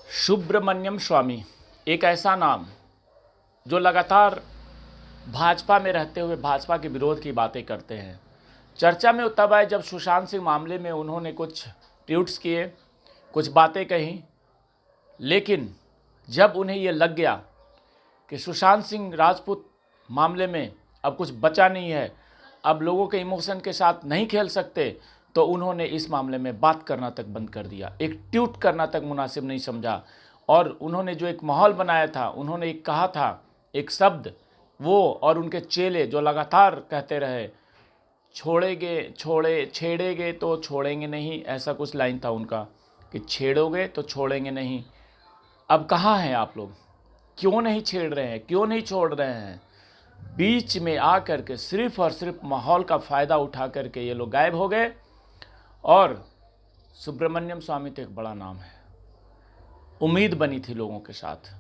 सुब्रमण्यम स्वामी एक ऐसा नाम जो लगातार भाजपा में रहते हुए भाजपा के विरोध की बातें करते हैं। चर्चा में तब आए जब सुशांत सिंह मामले में उन्होंने कुछ ट्वीट्स किए, कुछ बातें कहीं, लेकिन जब उन्हें ये लग गया कि सुशांत सिंह राजपूत मामले में अब कुछ बचा नहीं है, अब लोगों के इमोशन के साथ नहीं खेल सकते, तो उन्होंने इस मामले में बात करना तक बंद कर दिया। एक ट्वीट करना तक मुनासिब नहीं समझा और उन्होंने जो एक माहौल बनाया था, उन्होंने एक कहा था एक शब्द, वो और उनके चेले जो लगातार कहते रहे छेड़ेंगे तो छोड़ेंगे नहीं, ऐसा कुछ लाइन था उनका कि छेड़ोगे तो छोड़ेंगे नहीं। अब कहाँ हैं आप लोग? क्यों नहीं छेड़ रहे हैं? क्यों नहीं छोड़ रहे हैं? बीच में आकर के सिर्फ और सिर्फ माहौल का फ़ायदा उठा करके ये लोग गायब हो गए। और सुब्रमण्यम स्वामी तो एक बड़ा नाम है। उम्मीद बनी थी लोगों के साथ,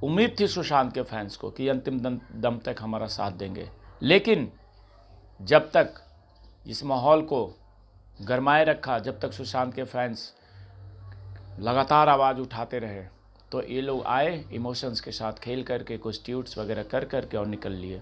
उम्मीद थी सुशांत के फैंस को कि अंतिम दम तक हमारा साथ देंगे, लेकिन जब तक इस माहौल को गरमाए रखा, जब तक सुशांत के फैंस लगातार आवाज़ उठाते रहे, तो ये लोग आए इमोशंस के साथ खेल करके कुछ ट्वीट्स वगैरह कर करके और निकल लिए।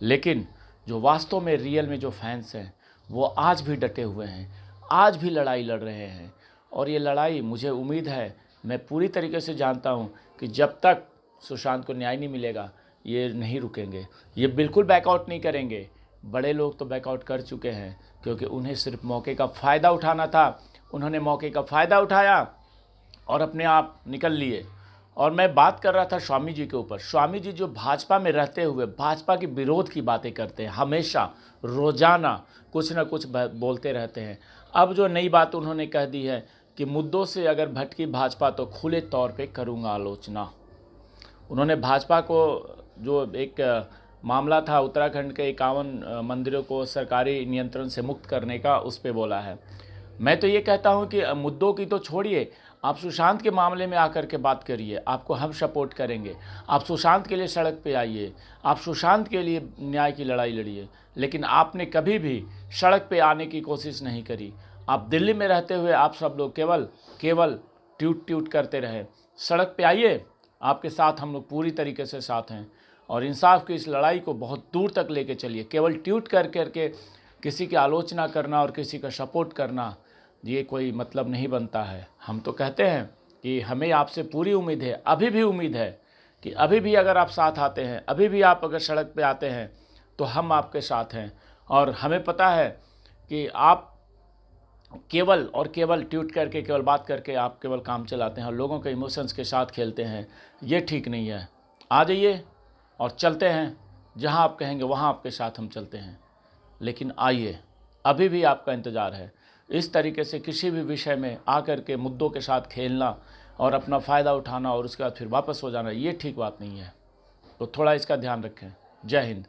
लेकिन जो वास्तव में रियल में जो फैंस हैं वो आज भी डटे हुए हैं, आज भी लड़ाई लड़ रहे हैं। और ये लड़ाई, मुझे उम्मीद है, मैं पूरी तरीके से जानता हूँ कि जब तक सुशांत को न्याय नहीं मिलेगा ये नहीं रुकेंगे, ये बिल्कुल बैकआउट नहीं करेंगे। बड़े लोग तो बैकआउट कर चुके हैं क्योंकि उन्हें सिर्फ मौके का फ़ायदा उठाना था। उन्होंने मौके का फ़ायदा उठाया और अपने आप निकल लिए। और मैं बात कर रहा था स्वामी जी के ऊपर। स्वामी जी जो भाजपा में रहते हुए भाजपा के विरोध की बातें करते हैं, हमेशा रोज़ाना कुछ ना कुछ बोलते रहते हैं। अब जो नई बात उन्होंने कह दी है कि मुद्दों से अगर भटकी भाजपा तो खुले तौर पे करूँगा आलोचना। उन्होंने भाजपा को जो एक मामला था उत्तराखंड के 51 मंदिरों को सरकारी नियंत्रण से मुक्त करने का, उस पर बोला है। मैं तो ये कहता हूँ कि मुद्दों की तो छोड़िए, आप सुशांत के मामले में आकर के बात करिए, आपको हम सपोर्ट करेंगे। आप सुशांत के लिए सड़क पे आइए, आप सुशांत के लिए न्याय की लड़ाई लड़िए। लेकिन आपने कभी भी सड़क पे आने की कोशिश नहीं करी। आप दिल्ली में रहते हुए आप सब लोग केवल ट्वीट करते रहे। सड़क पे आइए, आपके साथ हम लोग पूरी तरीके से साथ हैं और इंसाफ की इस लड़ाई को बहुत दूर तक लेके चलिए। केवल ट्वीट करके किसी की आलोचना करना और किसी का सपोर्ट करना, ये कोई मतलब नहीं बनता है। हम तो कहते हैं कि हमें आपसे पूरी उम्मीद है, अभी भी उम्मीद है कि अभी भी अगर आप साथ आते हैं, अभी भी आप अगर सड़क पे आते हैं तो हम आपके साथ हैं। और हमें पता है कि आप केवल और केवल ट्वीट करके, केवल बात करके आप केवल काम चलाते हैं और लोगों के इमोशंस के साथ खेलते हैं। ये ठीक नहीं है। आ जाइए और चलते हैं, जहां आप कहेंगे वहां आपके साथ हम चलते हैं। लेकिन आइए, अभी भी आपका इंतज़ार है। इस तरीके से किसी भी विषय में आकर के मुद्दों के साथ खेलना और अपना फ़ायदा उठाना और उसके बाद फिर वापस हो जाना, ये ठीक बात नहीं है। तो थोड़ा इसका ध्यान रखें। जय हिंद।